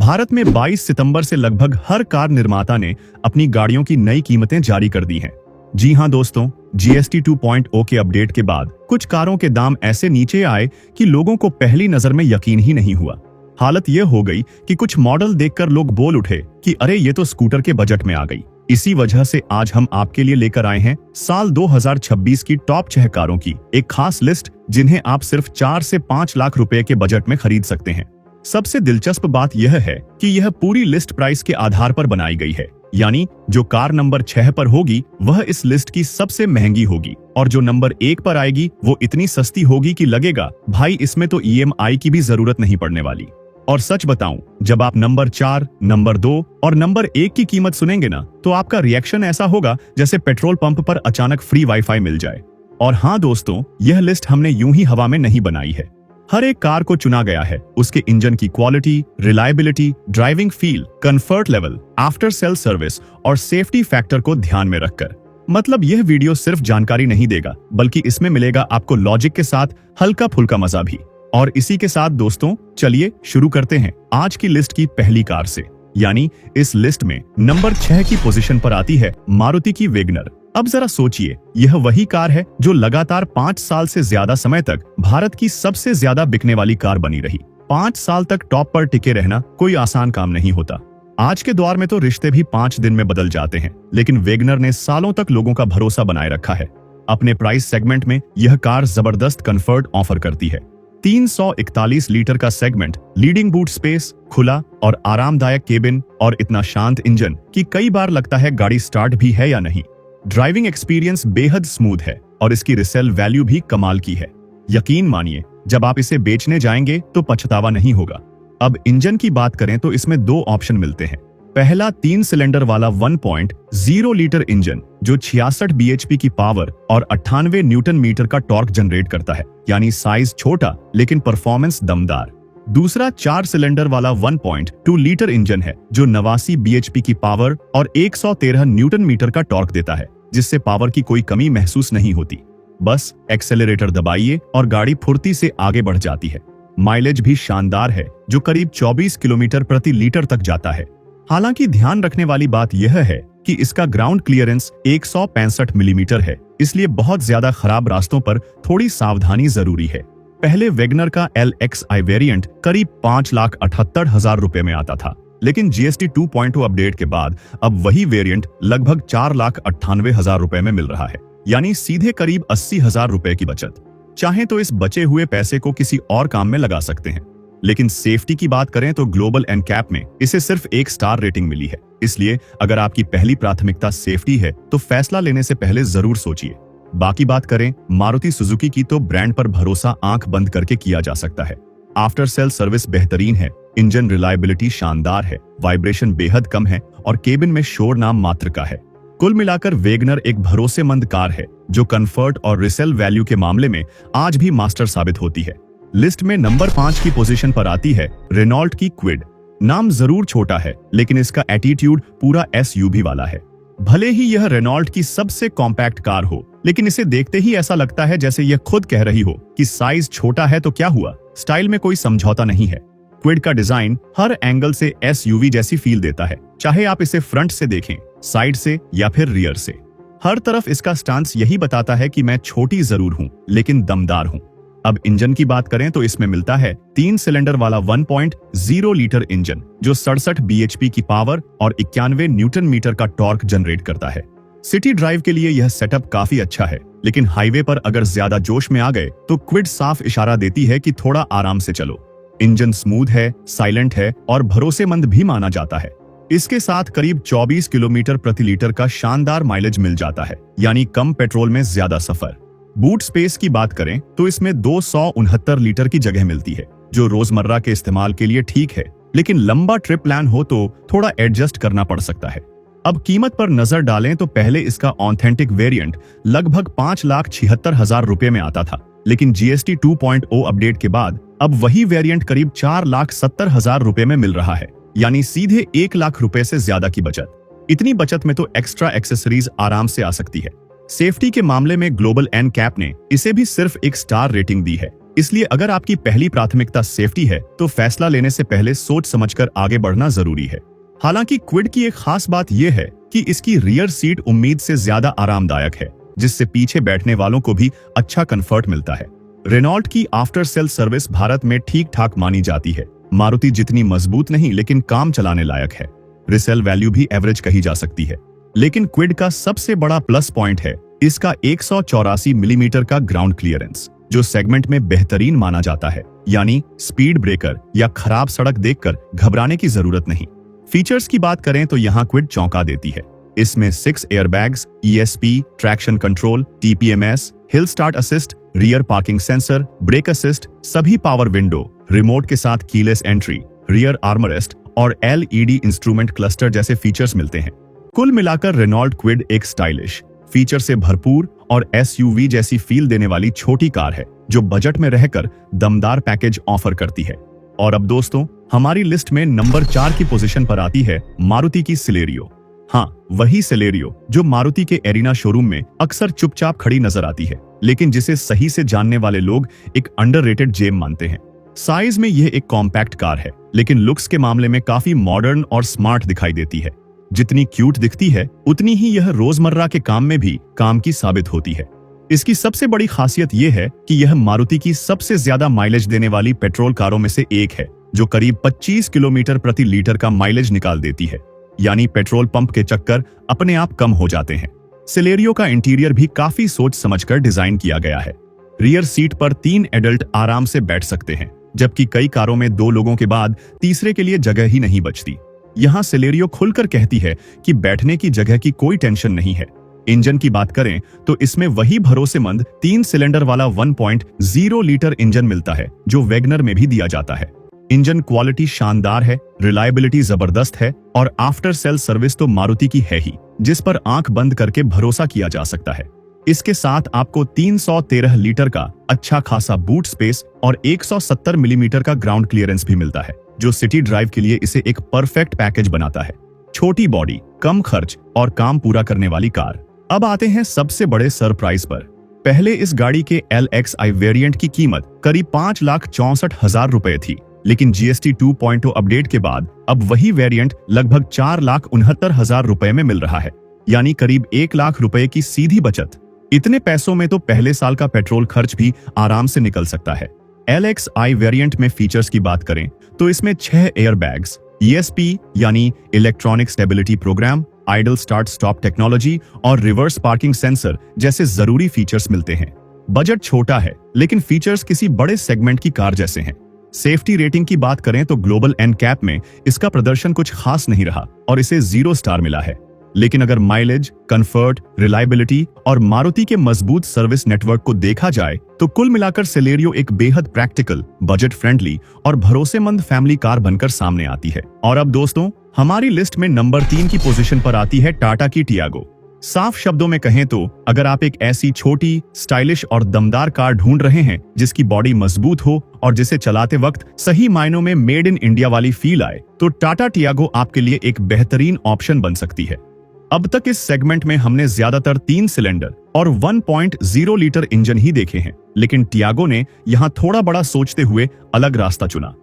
भारत में 22 सितंबर से लगभग हर कार निर्माता ने अपनी गाड़ियों की नई कीमतें जारी कर दी हैं। जी हां दोस्तों, जीएसटी 2.0 के अपडेट के बाद कुछ कारों के दाम ऐसे नीचे आए कि लोगों को पहली नजर में यकीन ही नहीं हुआ। हालत यह हो गई कि कुछ मॉडल देखकर लोग बोल उठे कि अरे ये तो स्कूटर के बजट में आ गई। इसी वजह से आज हम आपके लिए लेकर आए हैं साल 2026 की टॉप 6 कारों की एक खास लिस्ट, जिन्हें आप सिर्फ 4 से 5 लाख रुपए के बजट में खरीद सकते हैं। सबसे दिलचस्प बात यह है कि यह पूरी लिस्ट प्राइस के आधार पर बनाई गई है, यानी जो कार नंबर 6 पर होगी वह इस लिस्ट की सबसे महंगी होगी और जो नंबर 1 पर आएगी वो इतनी सस्ती होगी कि लगेगा भाई इसमें तो ईएमआई की भी जरूरत नहीं पड़ने वाली। और सच बताऊं, जब आप नंबर 4, नंबर 2 और नंबर 1 की कीमत सुनेंगे ना, तो आपका रिएक्शन ऐसा होगा जैसे पेट्रोल पंप पर अचानक फ्री वाईफाई मिल जाए। और हाँ दोस्तों, यह लिस्ट हमने यूं ही हवा में नहीं बनाई है। हर एक कार को चुना गया है उसके इंजन की quality, reliability, driving feel, comfort level, after sale service और सेफ्टी फैक्टर को ध्यान में रखकर। मतलब यह वीडियो सिर्फ जानकारी नहीं देगा, बल्कि इसमें मिलेगा आपको लॉजिक के साथ हल्का फुल्का मजा भी। और इसी के साथ दोस्तों, चलिए शुरू करते हैं आज की लिस्ट की पहली कार से। यानी इस लिस्ट में नंबर 6 की पोजीशन पर आती है मारुति की वैगनर। अब जरा सोचिए, यह वही कार है जो लगातार 5 साल से ज्यादा समय तक भारत की सबसे ज्यादा बिकने वाली कार बनी रही। 5 साल तक टॉप पर टिके रहना कोई आसान काम नहीं होता। आज के दौर में तो रिश्ते भी 5 दिन में बदल जाते हैं, लेकिन वैगनर ने सालों तक लोगों का भरोसा बनाए रखा है। अपने प्राइस सेगमेंट में यह कार जबरदस्त कंफर्ट ऑफर करती है। 341 लीटर का सेगमेंट, लीडिंग बूट स्पेस, खुला और आरामदायक केबिन और इतना शांत इंजन कि कई बार लगता है गाड़ी स्टार्ट भी है या नहीं। ड्राइविंग एक्सपीरियंस बेहद स्मूथ है और इसकी रिसेल वैल्यू भी कमाल की है। यकीन मानिए, जब आप इसे बेचने जाएंगे तो पछतावा नहीं होगा। अब इंजन की बात करें तो इसमें 2 ऑप्शन मिलते हैं। पहला 3 सिलेंडर वाला 1.0 लीटर इंजन जो 66 बीएचपी की पावर और 98 न्यूटन मीटर का टॉर्क जनरेट करता है, यानी साइज छोटा लेकिन परफॉर्मेंस दमदार। दूसरा 4 सिलेंडर वाला 1.2 लीटर इंजन है जो 89 बीएचपी की पावर और 113 न्यूटन मीटर का टॉर्क देता है, जिससे पावर की कोई कमी महसूस नहीं होती। बस एक्सेलरेटर दबाइए और गाड़ी फुर्ती से आगे बढ़ जाती है। माइलेज भी शानदार है, जो करीब 24 किलोमीटर प्रति लीटर तक जाता है। हालांकि ध्यान रखने वाली बात यह है कि इसका ग्राउंड क्लियरेंस 165 मिलीमीटर है, इसलिए बहुत ज्यादा खराब रास्तों पर थोड़ी सावधानी जरूरी है। पहले वैगनर का LXI वेरिएंट करीब 5,78,000 रुपए में आता था, लेकिन जीएसटी 2.0 अपडेट के बाद अब वही वेरिएंट लगभग 4,98,000 रुपए में मिल रहा है, यानी सीधे करीब 80,000 रुपए की बचत। चाहे तो इस बचे हुए पैसे को किसी और काम में लगा सकते हैं। लेकिन सेफ्टी की बात करें तो ग्लोबल एनकैप में इसे सिर्फ 1 स्टार रेटिंग मिली है। इसलिए अगर आपकी पहली प्राथमिकता सेफ्टी है तो फैसला लेने से पहले जरूर सोचिए। बाकी बात करें मारुति सुजुकी की, तो ब्रांड पर भरोसा आंख बंद करके किया जा सकता है। आफ्टर सेल सर्विस बेहतरीन है, इंजन रिलायबिलिटी शानदार है, वाइब्रेशन बेहद कम है और केबिन में शोर नाम मात्र का है। कुल मिलाकर वैगनर एक भरोसेमंद कार है जो कंफर्ट और रिसेल वैल्यू के मामले में आज भी मास्टर साबित होती है। लिस्ट में नंबर 5 की पोजीशन पर आती है रेनॉल्ट की क्विड। नाम जरूर छोटा है, लेकिन इसका एटीट्यूड पूरा एसयूवी वाला है। भले ही यह रेनॉल्ट की सबसे कॉम्पैक्ट कार हो, लेकिन इसे देखते ही ऐसा लगता है जैसे यह खुद कह रही हो कि साइज छोटा है तो क्या हुआ, स्टाइल में कोई समझौता नहीं है। क्विड का डिजाइन हर एंगल से एसयूवी जैसी फील देता है, चाहे आप इसे फ्रंट से देखें, साइड से या फिर रियर से। हर तरफ इसका स्टांस यही बताता है कि मैं छोटी जरूर हूं, लेकिन दमदार हूं। अब इंजन की बात करें तो इसमें मिलता है 3 सिलेंडर वाला 1.0 लीटर इंजन जो 67 बीएचपी की पावर और 91 न्यूटन मीटर का टॉर्क जनरेट करता है। सिटी ड्राइव के लिए यह सेटअप काफी अच्छा है, लेकिन हाईवे पर अगर ज्यादा जोश में आ गए तो क्विड साफ इशारा देती है कि थोड़ा आराम से चलो। इंजन स्मूथ है, साइलेंट है और भरोसेमंद भी माना जाता है। इसके साथ करीब 24 किलोमीटर प्रति लीटर का शानदार माइलेज मिल जाता है, यानी कम पेट्रोल में ज्यादा सफर। बूट स्पेस की बात करें तो इसमें 269 लीटर की जगह मिलती है, जो रोजमर्रा के इस्तेमाल के लिए ठीक है, लेकिन लंबा ट्रिप प्लान हो तो थोड़ा एडजस्ट करना पड़ सकता है। अब कीमत पर नजर डालें तो पहले इसका ऑथेंटिक वेरिएंट लगभग 5,76,000 रुपए में आता था, लेकिन जीएसटी 2.0 अपडेट के बाद अब वही वेरिएंट करीब 4,70,000 रुपए में मिल रहा है, यानी सीधे 1 लाख रुपए से ज्यादा की बचत। इतनी बचत में तो एक्स्ट्रा एक्सेसरीज आराम से आ सकती है। सेफ्टी के मामले में ग्लोबल एनकैप ने इसे भी सिर्फ 1 स्टार रेटिंग दी है। इसलिए अगर आपकी पहली प्राथमिकता सेफ्टी है तो फैसला लेने से पहले सोच समझकर आगे बढ़ना जरूरी है। हालांकि क्विड की एक खास बात यह है कि इसकी रियर सीट उम्मीद से ज्यादा आरामदायक है, जिससे पीछे बैठने वालों को भी अच्छा कंफर्ट मिलता है। रेनॉल्ट की आफ्टर सेल सर्विस भारत में ठीक ठाक मानी जाती है। मारुति जितनी मजबूत नहीं लेकिन काम चलाने लायक है। रिसेल वैल्यू भी एवरेज कही जा सकती है। लेकिन क्विड का सबसे बड़ा प्लस पॉइंट है इसका 184 मिलीमीटर का ग्राउंड क्लियरेंस, जो सेगमेंट में बेहतरीन माना जाता है। यानी स्पीड ब्रेकर या खराब सड़क देखकर घबराने की जरूरत नहीं। फीचर्स की बात करें तो यहाँ क्विड चौंका देती है। इसमें 6 airbags, ESP, traction control, TPMS, hill start assist, rear parking sensor, brake assist, सभी पावर विंडो, रिमोट के साथ कीलेस एंट्री, रियर आर्मरेस्ट और LED इंस्ट्रूमेंट क्लस्टर जैसे फीचर्स मिलते हैं। कुल मिलाकर रेनॉल्ट क्विड एक स्टाइलिश, फीचर से भरपूर और SUV जैसी फील देने वाली छोटी कार है, जो बजट में रहकर दमदार पैकेज ऑफर करती है। और अब दोस्तों, हमारी लिस्ट में नंबर 4 की पोजीशन पर आती है मारुति की सिलेरियो। हाँ, वही सिलेरियो जो मारुति के एरिना शोरूम में अक्सर चुपचाप खड़ी नजर आती है, लेकिन जिसे सही से जानने वाले लोग एक अंडररेटेड जेम मानते हैं। साइज में यह एक कॉम्पैक्ट कार है, लेकिन लुक्स के मामले में काफी मॉडर्न और स्मार्ट दिखाई देती है। जितनी क्यूट दिखती है उतनी ही यह रोजमर्रा के काम में भी काम की साबित होती है। इसकी सबसे बड़ी खासियत यह है कि यह मारुति की सबसे ज्यादा माइलेज देने वाली पेट्रोल कारों में से एक है, जो करीब 25 किलोमीटर प्रति लीटर का माइलेज निकाल देती है। यानी पेट्रोल पंप के चक्कर अपने आप कम हो जाते हैं। सिलेरियो का इंटीरियर भी काफी सोच समझकर डिजाइन किया गया है। रियर सीट पर 3 एडल्ट आराम से बैठ सकते हैं, जबकि कई कारों में 2 लोगों के बाद तीसरे के लिए जगह ही नहीं बचती। यहाँ सिलेरियो खुलकर कहती है कि बैठने की जगह की कोई टेंशन नहीं है। इंजन की बात करें तो इसमें वही भरोसेमंद 3 सिलेंडर वाला 1.0 लीटर इंजन मिलता है जो वैगनर में भी दिया जाता है। इंजन क्वालिटी शानदार है, रिलायबिलिटी जबरदस्त है और आफ्टर सेल सर्विस तो मारुति की है ही, जिस पर आंख बंद करके भरोसा किया जा सकता है। इसके साथ आपको 313 लीटर का अच्छा खासा बूट स्पेस और 170 मिलीमीटर का ग्राउंड क्लियरेंस भी मिलता है, जो सिटी ड्राइव के लिए इसे एक परफेक्ट पैकेज बनाता है। छोटी बॉडी, कम खर्च और काम पूरा करने वाली कार। अब आते हैं सबसे बड़े सरप्राइज पर। पहले इस गाड़ी के LXI वेरिएंट की कीमत करीब 5,64,000 रुपए थी, लेकिन GST 2.0 अपडेट के बाद अब वही वेरिएंट लगभग 4,69,000 रुपए में मिल रहा है। यानी करीब 1 लाख रुपए की सीधी बचत। इतने पैसों में तो पहले साल का पेट्रोल खर्च भी आराम से निकल सकता है। LXI वेरिएंट में फीचर्स की बात करें तो इसमें 6 एयरबैग्स, ESP यानी electronic stability programme, idle start stop technology और रिवर्स पार्किंग सेंसर जैसे जरूरी फीचर्स मिलते हैं। बजट छोटा है, लेकिन फीचर्स किसी बड़े सेगमेंट की कार जैसे हैं। सेफ्टी रेटिंग की बात करें तो ग्लोबल NCAP में इसका प्रदर्शन कुछ खास नहीं रहा और इसे 0 स्टार मिला है। लेकिन अगर माइलेज, कंफर्ट, रिलायबिलिटी और मारुति के मजबूत सर्विस नेटवर्क को देखा जाए तो कुल मिलाकर सिलेरियो एक बेहद प्रैक्टिकल, बजट फ्रेंडली और भरोसेमंद फैमिली कार बनकर सामने आती है। और अब दोस्तों, हमारी लिस्ट में नंबर 3 की पोजीशन पर आती है टाटा की टियागो। साफ शब्दों में कहें तो अगर आप एक ऐसी छोटी, स्टाइलिश और दमदार कार ढूंढ रहे हैं जिसकी बॉडी मजबूत हो और जिसे चलाते वक्त सही मायनों में मेड इन इंडिया वाली फील आए, तो टाटा टियागो आपके लिए एक बेहतरीन ऑप्शन बन सकती है। अब तक इस सेगमेंट में हमने ज्यादातर 3 सिलेंडर और 1.0 लीटर इंजन ही देखे हैं, लेकिन टियागो ने यहाँ थोड़ा बड़ा सोचते हुए अलग रास्ता चुना।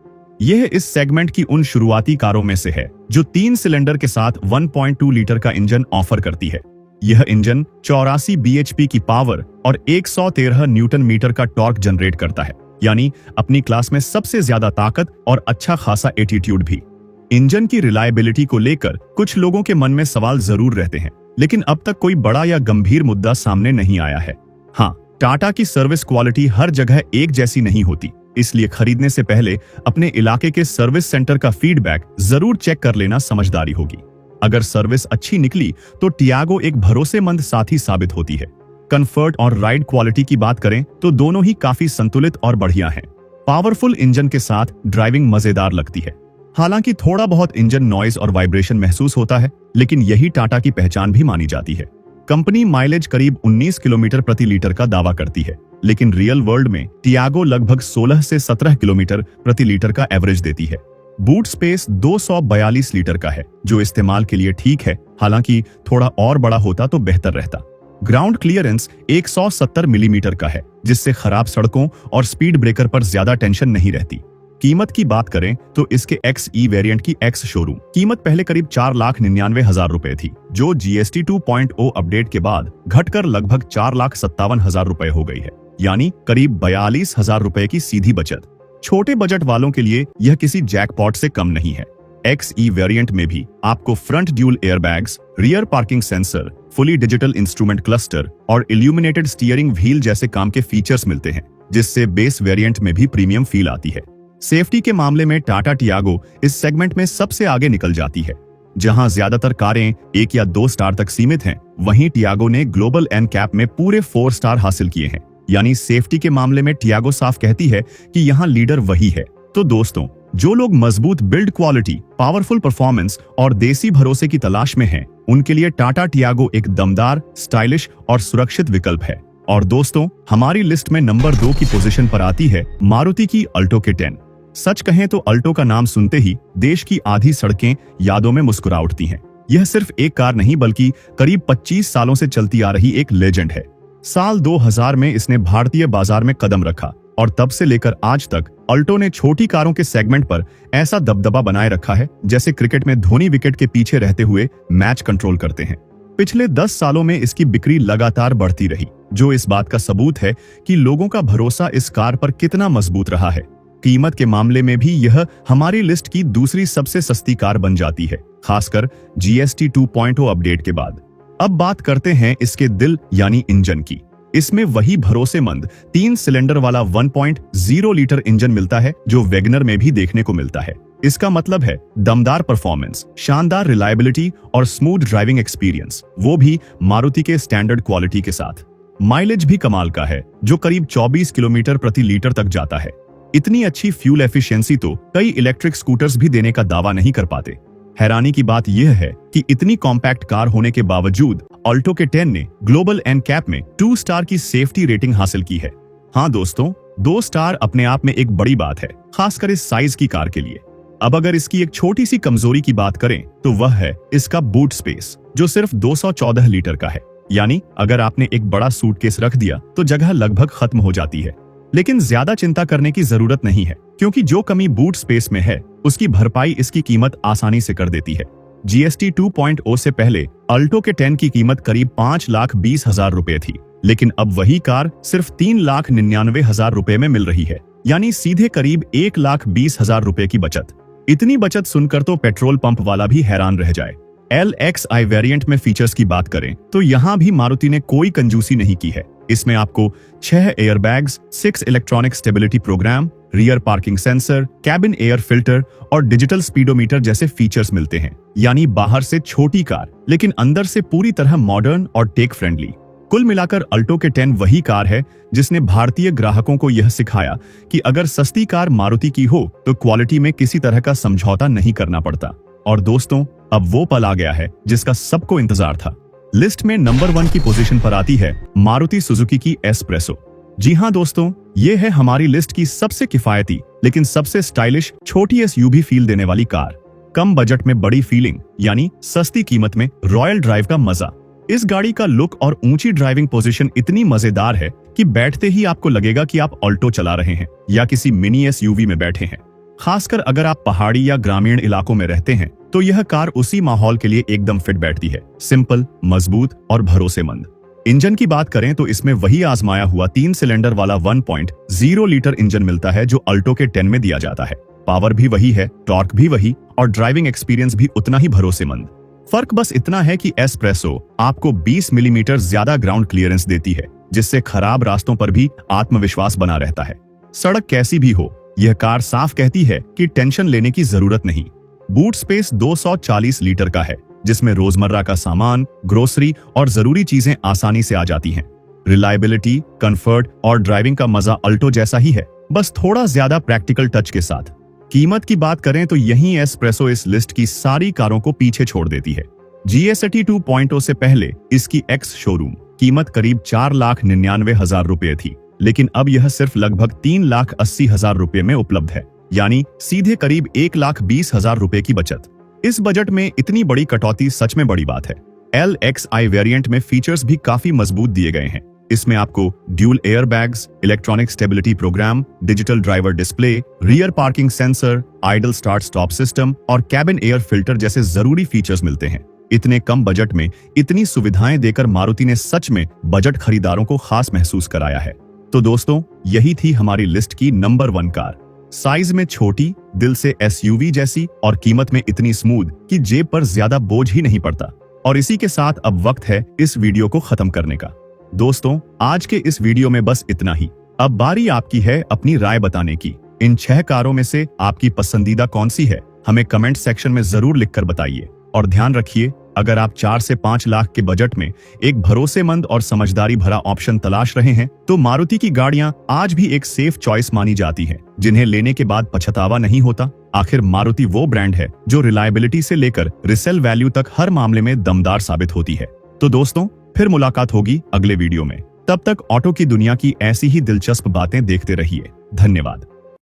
यह इस सेगमेंट की उन शुरुआती कारों में से है जो 3 सिलेंडर के साथ 1.2 लीटर का इंजन ऑफर करती है। यह इंजन 84 bhp की पावर और 113 न्यूटन मीटर का टॉर्क जनरेट करता है, यानी अपनी क्लास में सबसे ज्यादा ताकत और अच्छा खासा एटीट्यूड भी। इंजन की रिलायबिलिटी को लेकर कुछ लोगों के मन में सवाल जरूर रहते हैं, लेकिन अब तक कोई बड़ा या गंभीर मुद्दा सामने नहीं आया है। हाँ, टाटा की सर्विस क्वालिटी हर जगह एक जैसी नहीं होती, इसलिए खरीदने से पहले अपने इलाके के सर्विस सेंटर का फीडबैक जरूर चेक कर लेना समझदारी होगी। अगर सर्विस अच्छी निकली तो टियागो एक भरोसेमंद साथी साबित होती है। कंफर्ट और राइड क्वालिटी की बात करें तो दोनों ही काफी संतुलित और बढ़िया हैं। पावरफुल इंजन के साथ ड्राइविंग मजेदार लगती है। हालांकि थोड़ा बहुत इंजन नॉइज और वाइब्रेशन महसूस होता है, लेकिन यही टाटा की पहचान भी मानी जाती है। कंपनी माइलेज करीब 19 किलोमीटर प्रति लीटर का दावा करती है, लेकिन रियल वर्ल्ड में टियागो लगभग 16 से 17 किलोमीटर प्रति लीटर का एवरेज देती है। बूट स्पेस 242 लीटर का है, जो इस्तेमाल के लिए ठीक है, हालांकि थोड़ा और बड़ा होता तो बेहतर रहता। ग्राउंड क्लियरेंस 170 मिलीमीटर का है, जिससे खराब सड़कों और स्पीड ब्रेकर पर ज्यादा टेंशन नहीं रहती। कीमत की बात करें तो इसके XE वेरिएंट की एक्स शोरूम कीमत पहले करीब 4,99,000 रुपए थी, जो GST 2.0 अपडेट के बाद घटकर लगभग 4,57,000 रुपए हो गई है, यानी करीब 42,000 रुपए की सीधी बचत। छोटे बजट वालों के लिए यह किसी जैकपॉट से कम नहीं है। XE वेरिएंट में भी आपको front dual airbags, rear parking sensor, fully digital instrument cluster और इल्यूमिनेटेड स्टीयरिंग व्हील जैसे काम के फीचर्स मिलते हैं, जिससे बेस वेरिएंट में भी प्रीमियम फील आती है। सेफ्टी के मामले में टाटा टियागो इस सेगमेंट में सबसे आगे निकल जाती है। जहां ज्यादातर कारें 1 या 2 स्टार तक सीमित हैं, वहीं टियागो ने ग्लोबल NCAP में पूरे 4 स्टार हासिल किए हैं। यानी सेफ्टी के मामले में टियागो साफ कहती है कि यहाँ लीडर वही है। तो दोस्तों, जो लोग मजबूत बिल्ड क्वालिटी, पावरफुल परफॉर्मेंस और देसी भरोसे की तलाश में हैं, उनके लिए टाटा टियागो एक दमदार, स्टाइलिश और सुरक्षित विकल्प है। और दोस्तों, हमारी लिस्ट में नंबर 2 की पोजीशन पर आती है मारुति की अल्टो K10। सच कहें तो अल्टो का नाम सुनते ही देश की आधी सड़कें यादों में मुस्कुरा उठती हैं। यह सिर्फ एक कार नहीं, बल्कि करीब 25 सालों से चलती आ रही एक लेजेंड है। साल 2000 में इसने भारतीय बाजार में कदम रखा और तब से लेकर आज तक अल्टो ने छोटी कारों के सेगमेंट पर ऐसा दबदबा बनाए रखा है जैसे क्रिकेट में धोनी विकेट के पीछे रहते हुए मैच कंट्रोल करते हैं। पिछले 10 सालों में इसकी बिक्री लगातार बढ़ती रही, जो इस बात का सबूत है कि लोगों का भरोसा इस कार पर कितना मजबूत रहा है। कीमत के मामले में भी यह हमारी लिस्ट की दूसरी सबसे सस्ती कार बन जाती है, खासकर GST 2.0 अपडेट के बाद। अब बात करते हैं इसके दिल यानी इंजन की। इसमें वही भरोसेमंद 3 सिलेंडर वाला 1.0 लीटर इंजन मिलता है जो वैगनर में भी देखने को मिलता है। इसका मतलब है दमदार परफॉर्मेंस, शानदार रिलायबिलिटी और स्मूथ ड्राइविंग एक्सपीरियंस, वो भी मारुति के स्टैंडर्ड क्वालिटी के साथ। माइलेज भी कमाल का है, जो करीब 24 किलोमीटर प्रति लीटर तक जाता है। इतनी अच्छी फ्यूल एफिशिएंसी तो कई इलेक्ट्रिक स्कूटर्स भी देने का दावा नहीं कर पाते। हैरानी की बात यह है कि इतनी कॉम्पैक्ट कार होने के बावजूद अल्टो K10 ने ग्लोबल NCAP में 2 स्टार की सेफ्टी रेटिंग हासिल की है। हाँ दोस्तों, 2 स्टार अपने आप में एक बड़ी बात है, खासकर इस साइज की कार के लिए। अब अगर इसकी एक छोटी सी कमजोरी की बात करें तो वह है इसका बूट स्पेस, जो सिर्फ 214 लीटर का है। यानी अगर आपने एक बड़ा सूटकेस रख दिया तो जगह लगभग खत्म हो जाती है। लेकिन ज्यादा चिंता करने की जरूरत नहीं है, क्योंकि जो कमी बूट स्पेस में है उसकी भरपाई इसकी कीमत आसानी से कर देती है। GST 2.0 से पहले अल्टो K10 की कीमत करीब 5,20,000 रुपए थी, लेकिन अब वही कार सिर्फ 3,99,000 रुपए में मिल रही है, यानी सीधे करीब 1,20,000 रुपए की बचत। इतनी बचत सुनकर तो पेट्रोल पंप वाला भी हैरान रह जाए। LXI वेरिएंट में फीचर्स की बात करें तो यहाँ भी मारुति ने कोई कंजूसी नहीं की है। इसमें आपको 6 airbags, 6 electronic stability programme, rear parking sensor, cabin air filter और डिजिटल स्पीडोमीटर जैसे फीचर्स मिलते हैं। यानी बाहर से छोटी कार, लेकिन अंदर से पूरी तरह मॉडर्न और टेक फ्रेंडली। कुल मिलाकर अल्टो K10 वही कार है जिसने भारतीय ग्राहकों को यह सिखाया कि अगर सस्ती कार मारुति की हो तो क्वालिटी में किसी तरह का समझौता नहीं करना पड़ता। और दोस्तों, अब वो पल आ गया है जिसका सबको इंतजार था। लिस्ट में नंबर 1 की पोजीशन पर आती है मारुति सुजुकी की एस्प्रेसो। जी हाँ दोस्तों, ये है हमारी लिस्ट की सबसे किफायती लेकिन सबसे स्टाइलिश छोटी SUV फील देने वाली कार। कम बजट में बड़ी फीलिंग, यानी सस्ती कीमत में रॉयल ड्राइव का मजा। इस गाड़ी का लुक और ऊंची ड्राइविंग पोजीशन इतनी मजेदार है कि बैठते ही आपको लगेगा कि आप ऑल्टो चला रहे हैं या किसी मिनी SUV में बैठे हैं। खासकर अगर आप पहाड़ी या ग्रामीण इलाकों में रहते हैं तो यह कार उसी माहौल के लिए एकदम फिट बैठती है। सिंपल, मजबूत और भरोसेमंद। इंजन की बात करें तो इसमें वही आजमाया हुआ 3 सिलेंडर वाला 1.0 लीटर इंजन मिलता है जो अल्टो K10 में दिया जाता है। पावर भी वही है, टॉर्क भी वही और ड्राइविंग एक्सपीरियंस भी उतना ही भरोसेमंद। फर्क बस इतना है कि एस्प्रेसो आपको 20 मिलीमीटर ज्यादा ग्राउंड क्लियरेंस देती है, जिससे खराब रास्तों पर भी आत्मविश्वास बना रहता है। सड़क कैसी भी हो, यह कार साफ कहती है कि टेंशन लेने की जरूरत नहीं। बूट स्पेस 240 लीटर का है, जिसमें रोजमर्रा का सामान, ग्रोसरी और जरूरी चीजें आसानी से आ जाती हैं। रिलायबिलिटी, कंफर्ट और ड्राइविंग का मजा अल्टो जैसा ही है, बस थोड़ा ज्यादा प्रैक्टिकल टच के साथ। कीमत की बात करें तो यही एस्प्रेसो इस लिस्ट की सारी कारों को पीछे छोड़ देती है। GST 2.0 से पहले इसकी एक्स शोरूम कीमत करीब 4,99,000 रुपए थी, लेकिन अब यह सिर्फ लगभग 3,80,000 रुपए में उपलब्ध है, यानी सीधे करीब 1,20,000 रुपए की बचत। इस बजट में इतनी बड़ी कटौती सच में बड़ी बात है। LXI वेरिएंट में फीचर्स भी काफी मजबूत दिए गए हैं। इसमें आपको dual airbags, electronic stability programme, digital driver display, rear parking sensor, idle start stop system और कैबिन एयर फिल्टर जैसे जरूरी फीचर्स मिलते हैं। इतने कम बजट में इतनी सुविधाएं देकर मारुति ने सच में बजट खरीदारों को खास महसूस कराया है। तो दोस्तों, यही थी हमारी लिस्ट की नंबर 1 कार। साइज में छोटी, दिल से SUV जैसी और कीमत में इतनी स्मूथ कि जेब पर ज्यादा बोझ ही नहीं पड़ता। और इसी के साथ अब वक्त है इस वीडियो को खत्म करने का। दोस्तों, आज के इस वीडियो में बस इतना ही। अब बारी आपकी है अपनी राय बताने की। इन 6 कारों में से आपकी पसंदीदा कौन सी है, हमें कमेंट सेक्शन में जरूर लिखकर बताइए। और ध्यान रखिए, अगर आप 4 से 5 लाख के बजट में एक भरोसेमंद और समझदारी भरा ऑप्शन तलाश रहे हैं, तो मारुति की गाड़ियां आज भी एक सेफ चॉइस मानी जाती हैं, जिन्हें लेने के बाद पछतावा नहीं होता। आखिर मारुति वो ब्रांड है जो रिलायबिलिटी से लेकर रिसेल वैल्यू तक हर मामले में दमदार साबित होती है। तो दोस्तों, फिर मुलाकात होगी अगले वीडियो में। तब तक ऑटो की दुनिया की ऐसी ही दिलचस्प बातें देखते रहिए। धन्यवाद।